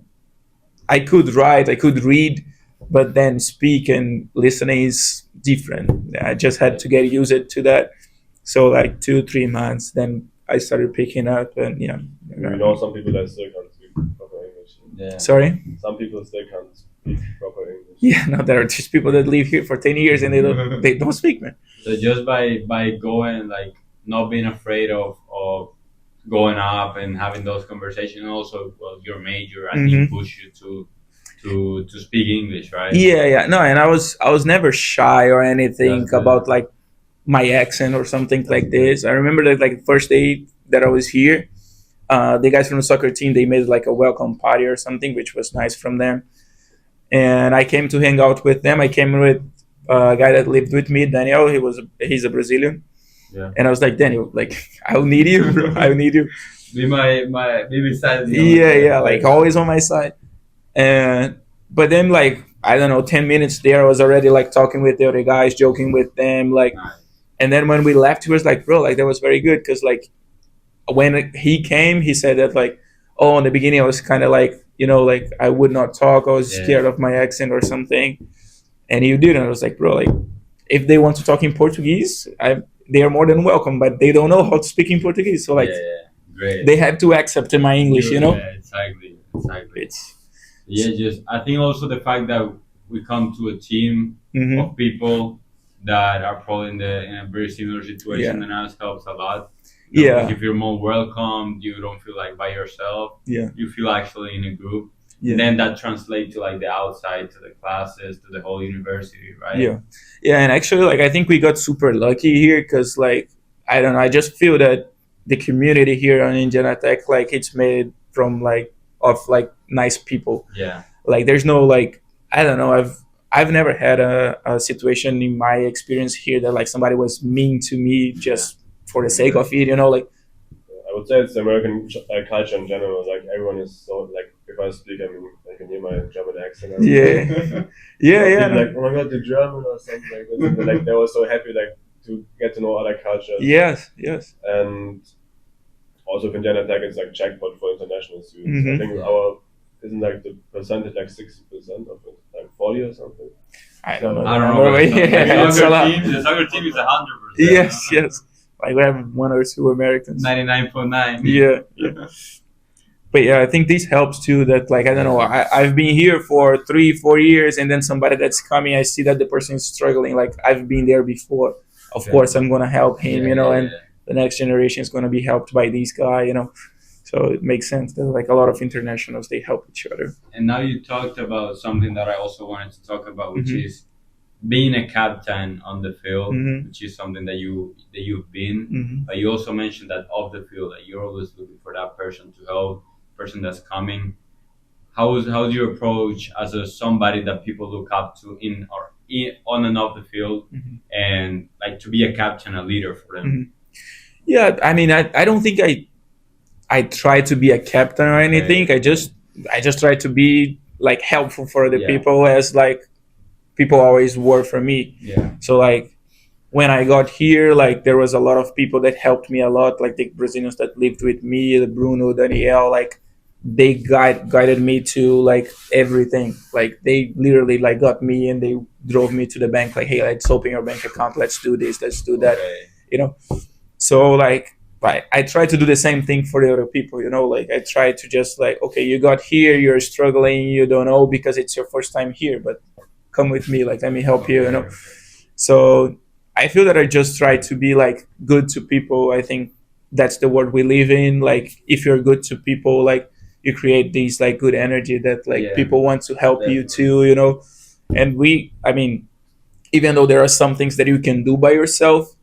I could write, I could read, but then speak and listening is different. I just had to get used to that. So like 2-3 months, then I started picking up, and You know, some people that still can't speak proper English. Yeah. Sorry? Some people still can't speak proper English. Yeah, no, there are just people that live here for 10 years and they don't speak, man. So just by going, like, not being afraid of going up and having those conversations, and also, well, your major, I think, push you to speak English, right? Yeah. No, and I was never shy or anything about, like, my accent or something like this. I remember that, like, the first day that I was here, the guys from the soccer team, they made like a welcome party or something, which was nice from them. And I came to hang out with them. I came with a guy that lived with me, Daniel. He's a Brazilian. Yeah. And I was like, Daniel, like, I'll need you, bro. I'll need you. Be beside me. Yeah, like always on my side. But then, like, I don't know, 10 minutes there, I was already like talking with the other guys, joking with them, like. Nice. And then when we left, he was like, bro, like that was very good, because like when he came, he said that like, oh, in the beginning I was kind of like, you know, like I would not talk, I was scared of my accent or something, and you didn't. I was like, bro, like if they want to talk in Portuguese, they are more than welcome, but they don't know how to speak in Portuguese, so like great. They have to accept my English, you know. Yeah, exactly. Just I think also the fact that we come to a team of people that are probably in a very similar situation than us helps a lot. You know, like if you're more welcomed, you don't feel like by yourself. Yeah. You feel actually in a group. Yeah. And then that translates to like the outside, to the classes, to the whole university, right? Yeah. Yeah, and actually like I think we got super lucky here, because like I don't know, I just feel that the community here on Indiana Tech, like it's made from like of like nice people. Yeah. Like there's no like I don't know, I've never had a situation in my experience here that like somebody was mean to me just for the sake of it, you know, like. I would say it's the American culture in general. Like everyone is so like, if I speak, I mean, I can hear my German accent. Yeah. Like, oh my God, the German or something like that. Like they were so happy like to get to know other cultures. Yes. And also in Indiana Tech, it's like jackpot for international students. I think isn't like the percentage like 60% of it, like 40 or something? I don't know. The soccer team is 100%. Yes. Like we have 1 or 2 Americans. 99.9. Yeah. but yeah, I think this helps too. That like I don't know, I've been here for 3-4 years, and then somebody that's coming, I see that the person is struggling. Like I've been there before. Of course, I'm gonna help him, and the next generation is gonna be helped by this guy, So it makes sense that like a lot of internationals, they help each other. And now you talked about something that I also wanted to talk about, which is being a captain on the field, which is something that you've been. But you also mentioned that off the field, that you're always looking for that person to help, person that's coming. How do you approach as somebody that people look up to on and off the field, and like to be a captain, a leader for them? Yeah, I mean, I don't think I try to be a captain or anything. I just try to be like helpful for the people, as like people always were for me. So like when I got here, like there was a lot of people that helped me a lot, like the Brazilians that lived with me, the Bruno, Daniel, like they guided me to like everything. Like they literally like got me and they drove me to the bank, like, hey, let's open your bank account, let's do this, let's do that, So like I try to do the same thing for the other people, like I try to just like, okay, you got here, you're struggling, you don't know because it's your first time here, but come with me, like let me help you, So I feel that I just try to be like good to people. I think that's the world we live in. Like if you're good to people, like you create these like good energy that like people want to help you too, And I mean, even though there are some things that you can do by yourself,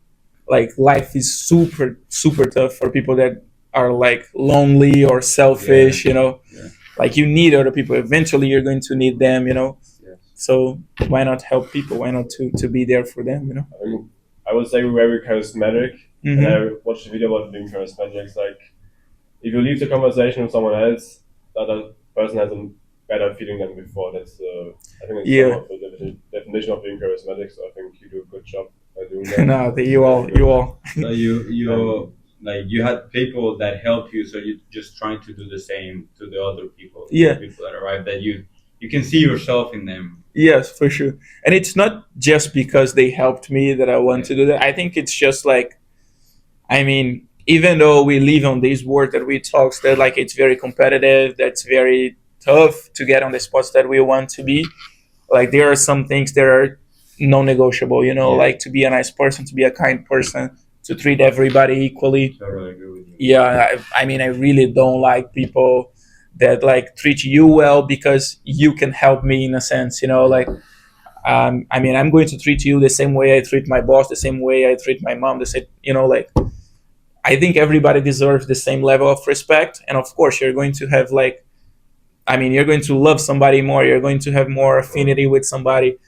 like life is super, super tough for people that are like lonely or selfish, like you need other people. Eventually you're going to need them, So why not help people? Why not to be there for them, I mean, I would say we're very charismatic. And I watched a video about being charismatic. It's like, if you leave the conversation with someone else, the other person has a better feeling than before. That's I think it's some of the definition of being charismatic. So I think you do a good job by doing that. No, you all. So you like you had people that help you, so you're just trying to do the same to the other people. Yeah. The people that arrive, that you can see yourself in them. Yes, for sure. And it's not just because they helped me that I want to do that. I think it's just like, I mean, even though we live on this world that we talk, that like it's very competitive, that's very tough to get on the spots that we want to be. Like there are some things that are non-negotiable, like to be a nice person, to be a kind person, to treat everybody equally. Totally agree with you. Yeah, I mean, I really don't like people that like treat you well because you can help me in a sense, like I mean, I'm going to treat you the same way I treat my boss, the same way I treat my mom, the same, like I think everybody deserves the same level of respect. And of course you're going to have like, I mean, you're going to love somebody more, you're going to have more affinity with somebody,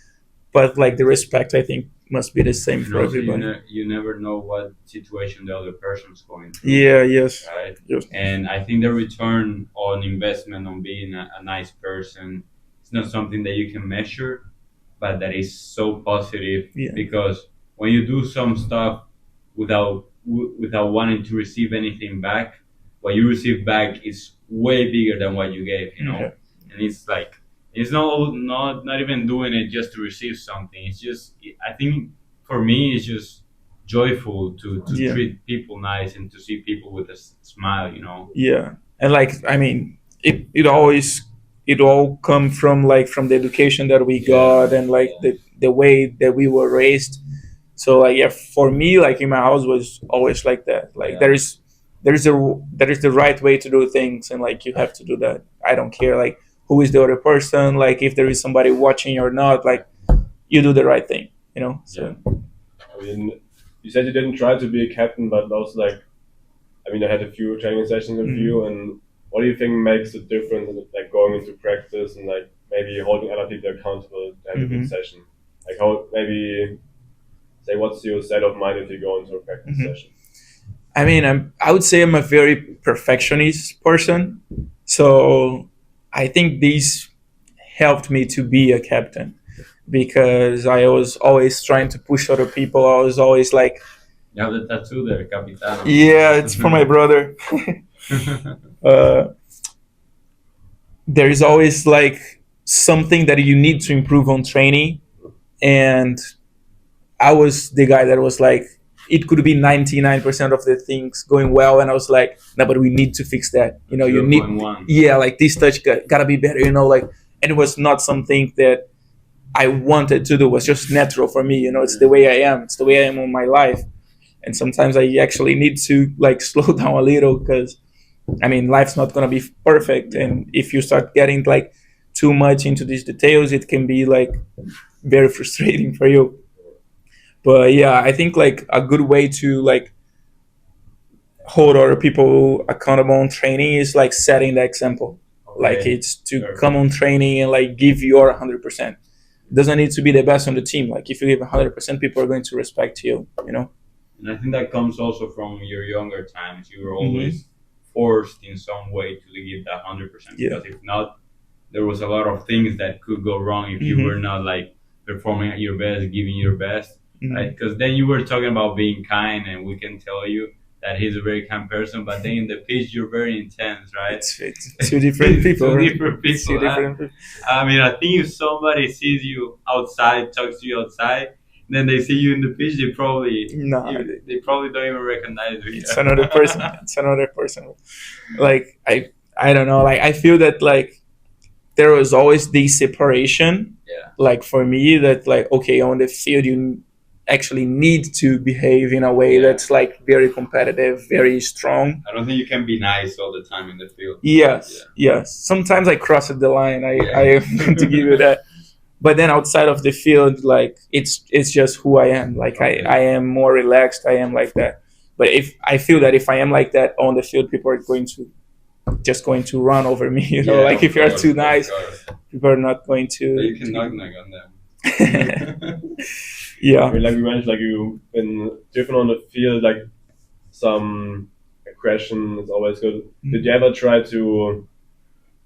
but like the respect, I think, must be the same for everybody. You never know what situation the other person's going through. Yeah, yes. Right? Yes. And I think the return on investment on being a nice person, it's not something that you can measure, but that is so positive. Because when you do some stuff without wanting to receive anything back, what you receive back is way bigger than what you gave, And it's like, it's not even doing it just to receive something. It's just, I think for me, it's just joyful to treat people nice and to see people with a smile, Yeah, and like I mean, it all come from the education that we got and like the way that we were raised. So like for me, like in my house was always like that. Like there is the right way to do things, and like you have to do that. I don't care like who is the other person, like if there is somebody watching or not, like you do the right thing, So I mean, you said you didn't try to be a captain, but also like, I mean, I had a few training sessions with you, and what do you think makes the difference in like going into practice and like maybe holding other people accountable to have a good session? Like how maybe say what's your state of mind if you go into a practice session? I mean, I would say I'm a very perfectionist person, so I think these helped me to be a captain because I was always trying to push other people. I was always like, you have the tattoo there, Capitano. Yeah, it's for my brother. There is always like something that you need to improve on training, and I was the guy that was like, it could be 99% of the things going well, and I was like, no, but we need to fix that. You know, you need, like this touch gotta be better. You know, like, and it was not something that I wanted to do. It was just natural for me. You know, it's the way I am. It's the way I am in my life. And sometimes I actually need to like slow down a little, because I mean, life's not gonna be perfect, and if you start getting like too much into these details, it can be like very frustrating for you. But yeah, I think like a good way to like hold other people accountable on training is like setting the example. Like, it's to come on training and like give your 100%. It doesn't need to be the best on the team. Like, if you give 100%, people are going to respect you, you know? And I think that comes also from your younger times. You were always forced in some way to give that 100%. Because if not, there was a lot of things that could go wrong if you were not like performing at your best, giving your best. Right? Because then you were talking about being kind, and we can tell you that he's a very kind person, but then in the pitch you're very intense, right? It's two different people. I mean, I think if somebody sees you outside, talks to you outside, then they see you in the pitch, they probably don't even recognize you. It's another person. It's another person. Like, I don't know. Like, I feel that like there was always this separation. Yeah. Like, for me, that like, okay, on the field you actually need to behave in a way that's like very competitive, very strong. I don't think you can be nice all the time in the field. Yes. Sometimes I crossed the line. I am going to give you that. But then outside of the field, like, it's just who I am. Like, I am more relaxed. I am like that. But if I feel that if I am like that on the field, people are going to run over me. You know, like, if you're too nice, people are not going to. But you can knock on them. Yeah. I mean, like we mentioned, like you've been different on the field, like some aggression is always good. Did you ever try to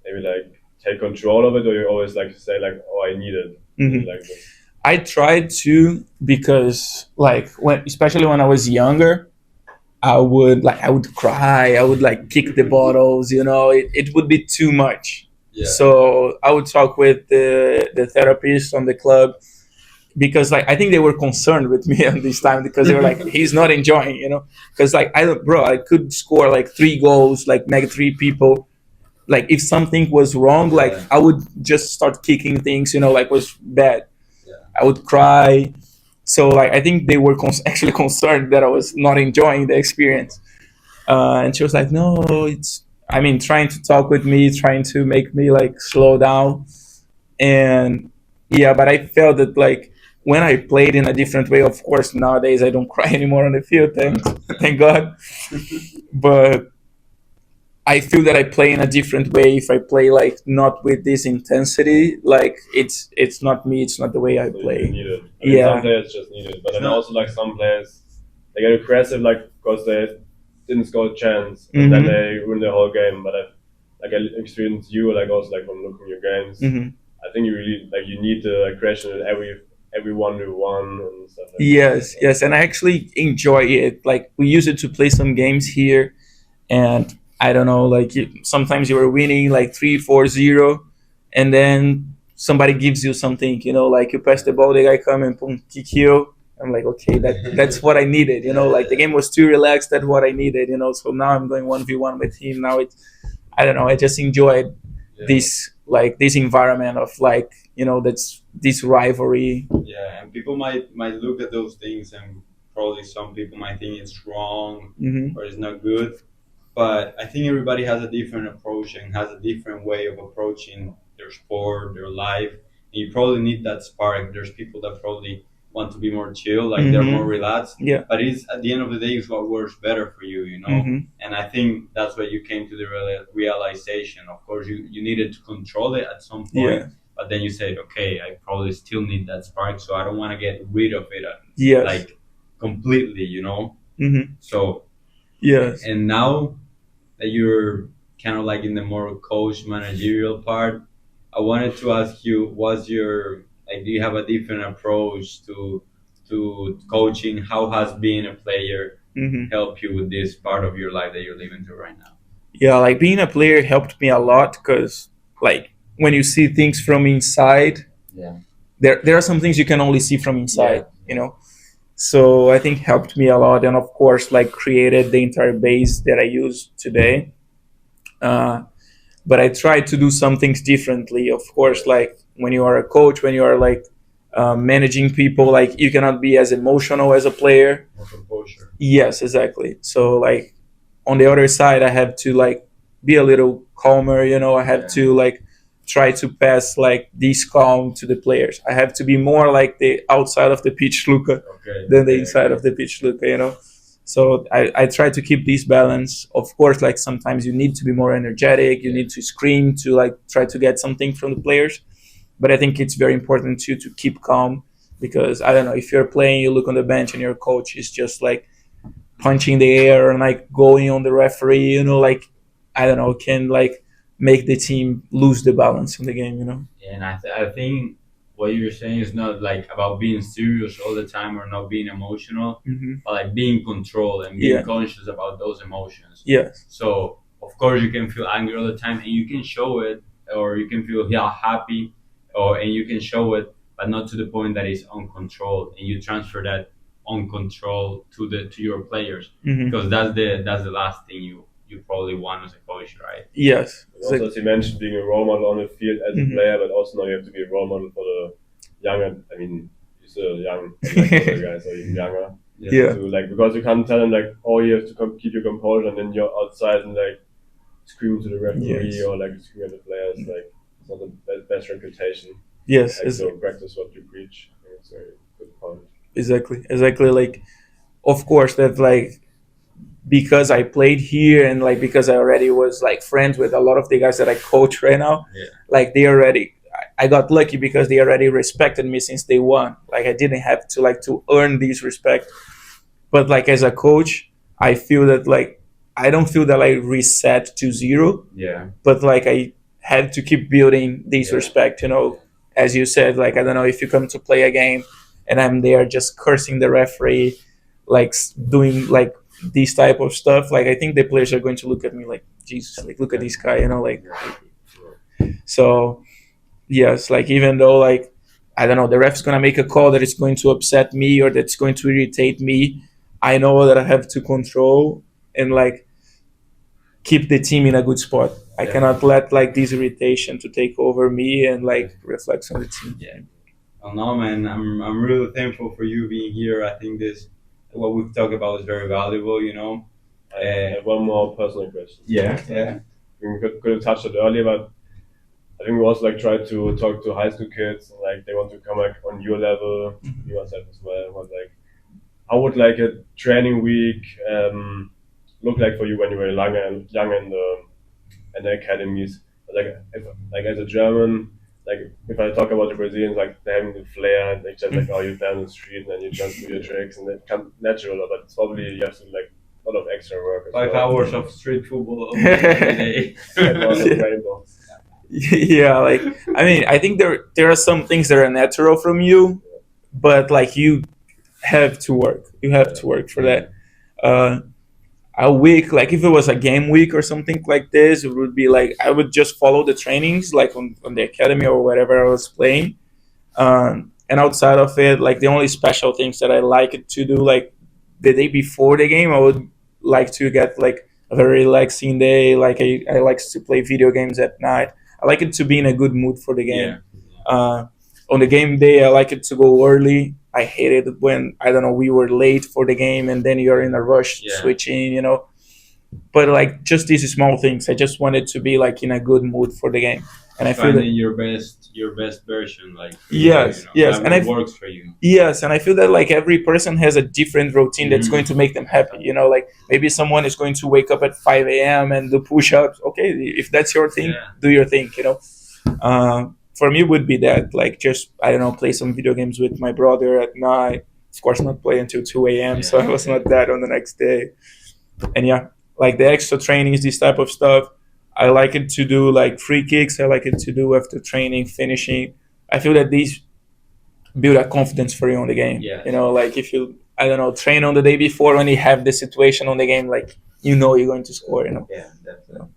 maybe like take control of it, or you always like to say like, oh, I need it? Like this? I tried to, because like especially when I was younger, I would cry, I would like kick the bottles, you know, it would be too much. Yeah. So I would talk with the therapist on the club, because like I think they were concerned with me at this time, because they were like, he's not enjoying, you know, because like I could score like 3 goals, like neg 3 people. Like, if something was wrong, like I would just start kicking things, you know, like was bad. Yeah. I would cry. So like I think they were actually concerned that I was not enjoying the experience. And she was like, no, trying to talk with me, trying to make me like slow down. And yeah, but I felt that like when I played in a different way, of course, nowadays I don't cry anymore on the field, thank God. But I feel that I play in a different way if I play like not with this intensity. Like, it's not me, it's not the way I play. You need it. I mean, some players just need it, but then also like some players, they get aggressive, like because they didn't score a chance, and then they ruin the whole game. But I experienced you, like also like from looking at your games. I think you really like you need the aggression in every 1v1 and stuff. Like yes, and I actually enjoy it. Like, we used it to play some games here, and I don't know, like sometimes you were winning like 3-4-0, and then somebody gives you something, you know, like you pass the ball, the guy come and boom, kick you. I'm like, okay, that's what I needed, you know, like the game was too relaxed, that's what I needed, you know. So now I'm going 1v1 with him. Now I don't know, I just enjoyed this environment of like, you know, that's this rivalry. Yeah, and people might look at those things, and probably some people might think it's wrong or it's not good. But I think everybody has a different approach and has a different way of approaching their sport, their life. And you probably need that spark. There's people that probably want to be more chill, like they're more relaxed. Yeah. But it's at the end of the day, it's what works better for you, you know. And I think that's where you came to the realization. Of course, you needed to control it at some point. Yeah. But then you said, okay, I probably still need that spark, so I don't want to get rid of it, like completely, you know. So, yes. And now that you're kind of like in the more coach managerial part, I wanted to ask you, do you have a different approach to coaching? How has being a player helped you with this part of your life that you're living through right now? Yeah, like being a player helped me a lot, because like when you see things from inside, there are some things you can only see from inside, you know. So I think helped me a lot, and of course, like created the entire base that I use today. But I try to do some things differently. Of course, like when you are a coach, when you are like managing people, like you cannot be as emotional as a player. Yes, exactly. So like on the other side, I have to like be a little calmer. I have to like try to pass like this calm to the players. I have to be more like the outside of the pitch Lucca than the inside of the pitch Lucca. So I try to keep this balance. Of course, like sometimes you need to be more energetic, you need to scream to like try to get something from the players. But I think it's very important too to keep calm, because I don't know, if you're playing, you look on the bench and your coach is just like punching the air and like going on the referee, like I don't know, can like make the team lose the balance in the game. And I think what you're saying is not like about being serious all the time or not being emotional, but like being controlled and being conscious about those emotions. Yes. So of course you can feel angry all the time and you can show it, or you can feel happy, and you can show it, but not to the point that it's uncontrolled, and you transfer that uncontrolled to your players, because that's the last thing you probably want as a coach, right? Yes. Also, as you mentioned, being a role model on the field as a player, but also now you have to be a role model for the younger. I mean, you're still young, like the guys are even younger. Yeah. To, like, because you can't tell them like, oh, you have to keep your composure, and then you're outside and like scream to the referee or like scream at the players. Like, it's not the best reputation. Yes. Like, so practice what you preach. I think it's a very good point. Exactly. Like, of course, that like, because I played here and like because I already was like friends with a lot of the guys that I coach right now, like they already, I got lucky because they already respected me since day one. Like I didn't have to like to earn this respect. But like as a coach, I feel that like I don't feel that I reset to zero. Yeah. But like I had to keep building this respect. As you said, like I don't know, if you come to play a game and I'm there just cursing the referee, like doing like this type of stuff, like I think the players are going to look at me like, Jesus, like look at this guy, like. So yes, like even though like I don't know, the ref's gonna make a call that is going to upset me or that's going to irritate me, I know that I have to control and like keep the team in a good spot. I cannot let like this irritation to take over me and like reflect on the team. Yeah. Well, no, man, I'm really thankful for you being here. I think what we've talked about is very valuable. I have one more personal question. Yeah. We could have touched it earlier, but I think we also like try to talk to high school kids, like they want to come like on your level, yourself as well. But like, how would like a training week look like for you when you were young in the academies? Like as a German, like if I talk about the Brazilians, like they having the flair, they just like, oh, you down the street and then you just do your tricks and it comes natural, but it's probably you have to like a lot of extra work. 5 hours of street football every day. Yeah, like I mean, I think there are some things that are natural from you, but like you have to work. You have to work for that. A week, like if it was a game week or something like this, it would be like I would just follow the trainings like on the academy or whatever I was playing. And outside of it, like the only special things that I like to do, like the day before the game, I would like to get like a very relaxing day. Like I like to play video games at night. I like it to be in a good mood for the game. On the game day, I like it to go early. I hated it when, I don't know, we were late for the game and then you're in a rush switching, But like just these small things, I just wanted to be like in a good mood for the game. And I feel that your best version, like yes, and it works for you. Yes, and I feel that like every person has a different routine that's going to make them happy. Like maybe someone is going to wake up at 5 a.m. and do push-ups. Okay, if that's your thing, do your thing. For me, it would be that like just I don't know, play some video games with my brother at night. Of course, not play until 2 a.m. So I was not that on the next day. And like the extra trainings, this type of stuff. I like it to do like free kicks. I like it to do after training, finishing. I feel that these build a confidence for you on the game. Like if you, I don't know, train on the day before when you have the situation on the game, like you're going to score. Yeah, definitely.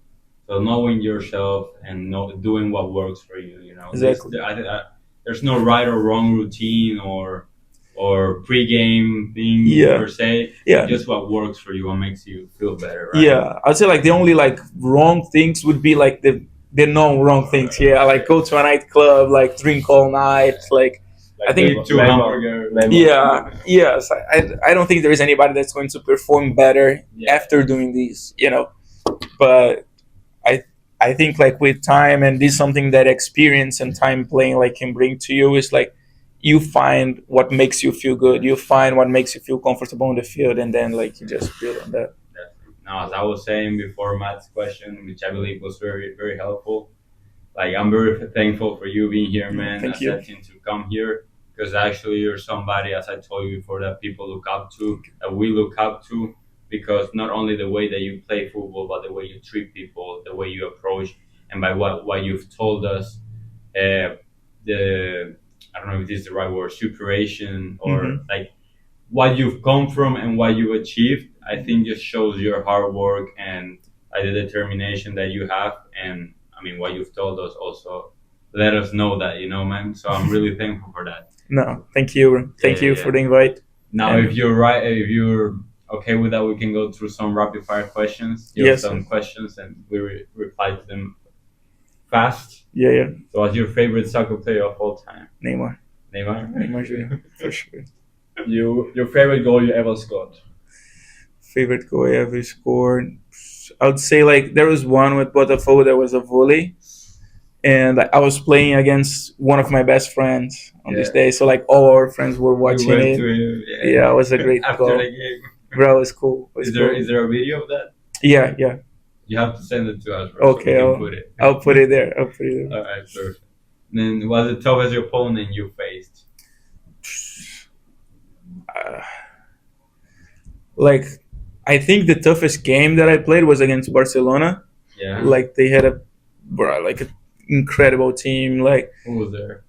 So knowing yourself and doing what works for you. Exactly. There's no right or wrong routine or or pre-game thing per se. Yeah. Just what works for you, what makes you feel better, right? Yeah, I'd say like the only like wrong things would be like the non-wrong things. Yeah, like go to a nightclub, like drink all night, like I think two hamburger. Yeah, yes. I don't think there is anybody that's going to perform better after doing these, But I think like with time, and this is something that experience and time playing like can bring to you, is like you find what makes you feel good. You find what makes you feel comfortable on the field, and then like you just build on that. Now, as I was saying before Matt's question, which I believe was very, very helpful, like I'm very thankful for you being here, man. Thank you. Accepting to come here, because actually you're somebody, as I told you before, that people look up to, that we look up to, because not only the way that you play football, but the way you treat people, the way you approach, and by what you've told us, the I don't know if this is the right word, superation, or like what you've come from and what you've achieved. I think just shows your hard work and the determination that you have, and I mean what you've told us also let us know that, man. So I'm really thankful for that. No, thank you. Thank you for the invite. Now, if you're okay with that, we can go through some rapid fire questions. You have some questions and we reply to them fast. Yeah. So what's your favorite soccer player of all time? Neymar Jr. for sure. Your favorite goal you ever scored? Favorite goal I ever scored? I would say like there was one with Botafogo that was a volley, and I was playing against one of my best friends on this day. So like all our friends were watching it. It was a great after goal. The game. Bro, it was cool. Is there a video of that? Yeah. You have to send it to us, bro. Okay, so I'll put it there. All right, perfect. Then what's the toughest opponent you faced? Like, I think the toughest game that I played was against Barcelona. Yeah. Like they had an incredible team. Like who was there?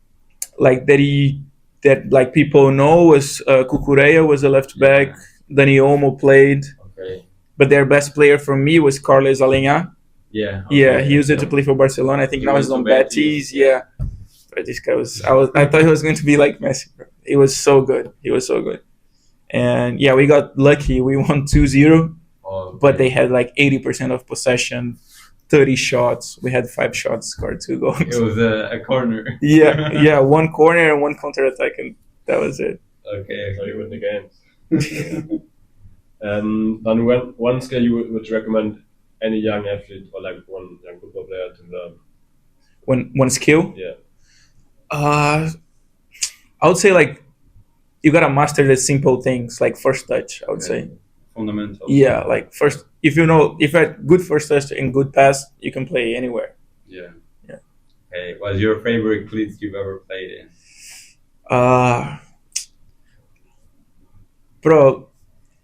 Like that like people know was Cucurella was a left back. Dani Olmo played. Okay. But their best player for me was Carles Alenya. Yeah. Okay. Yeah, he used it to play for Barcelona. I think now he's on Betis. Yeah. But this guy I thought he was going to be like Messi. He was so good. And yeah, we got lucky. We won 2-0. Okay. But they had like 80% of possession, 30 shots. We had 5 shots, scored 2 goals. It was a corner. Yeah, 1 corner and 1 counter attack, and that was it. Okay, so you win the game. Then one skill you would recommend any young athlete or like one young football player to learn? One skill? Yeah. I would say like you gotta master the simple things, like first touch. I would say fundamentals. Yeah, like first, if you had good first touch and good pass, you can play anywhere. Yeah. Hey, what's your favorite cleats you've ever played in? Bro,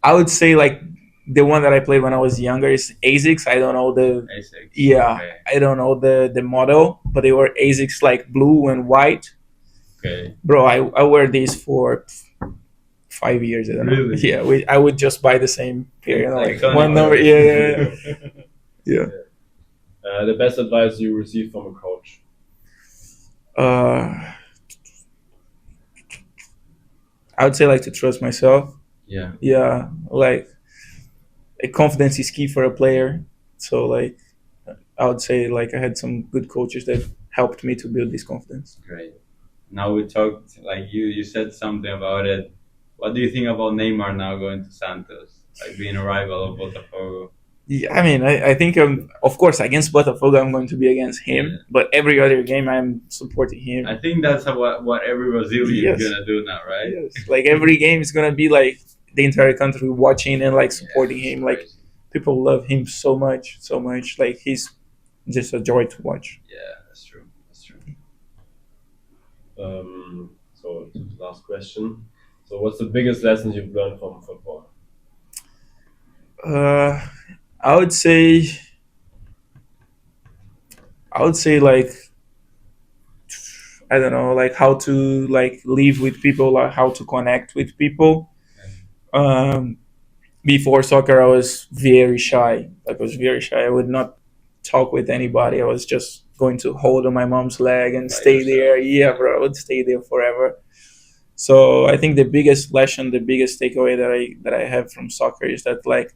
I would say like the one that I played when I was younger is ASICS. I don't know the ASICS. Yeah, okay. I don't know the model, but they were ASICS like blue and white. Okay. Bro, I wear these for 5 years. I don't know. Really? Yeah, I would just buy the same pair, like one number. number. Yeah. The best advice you received from a coach? I would say like to trust myself. Yeah. Yeah, like confidence is key for a player. So like I would say like I had some good coaches that helped me to build this confidence. Great. Now we talked, like you said something about it. What do you think about Neymar now going to Santos, like being a rival of Botafogo? Yeah, I mean, I think of course against Botafogo I'm going to be against him, but every other game I'm supporting him. I think that's what every Brazilian is gonna do now, right? Yes. Like every game is gonna be like the entire country watching and like supporting him. Like crazy. People love him so much. Like he's just a joy to watch. Yeah, that's true. So last question. So what's the biggest lesson you've learned from football? I would say like I don't know, like how to like live with people, like how to connect with people. Before soccer, I was very shy. I would not talk with anybody. I was just going to hold on my mom's leg and stay there. Yeah, bro, I would stay there forever. So I think the biggest lesson, the biggest takeaway that I have from soccer is that like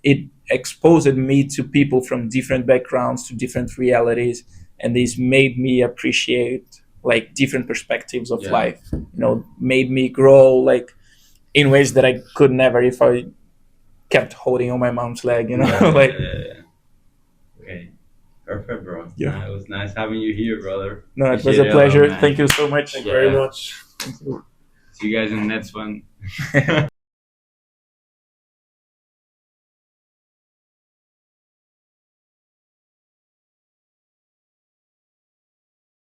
it exposed me to people from different backgrounds, to different realities, and this made me appreciate like different perspectives of life. Made me grow like in ways that I could never if I kept holding on my mom's leg. Okay. Perfect, bro. Yeah. It was nice having you here, brother. No, it was a pleasure. Thank you so much. Thank you very much. See you guys in the next one.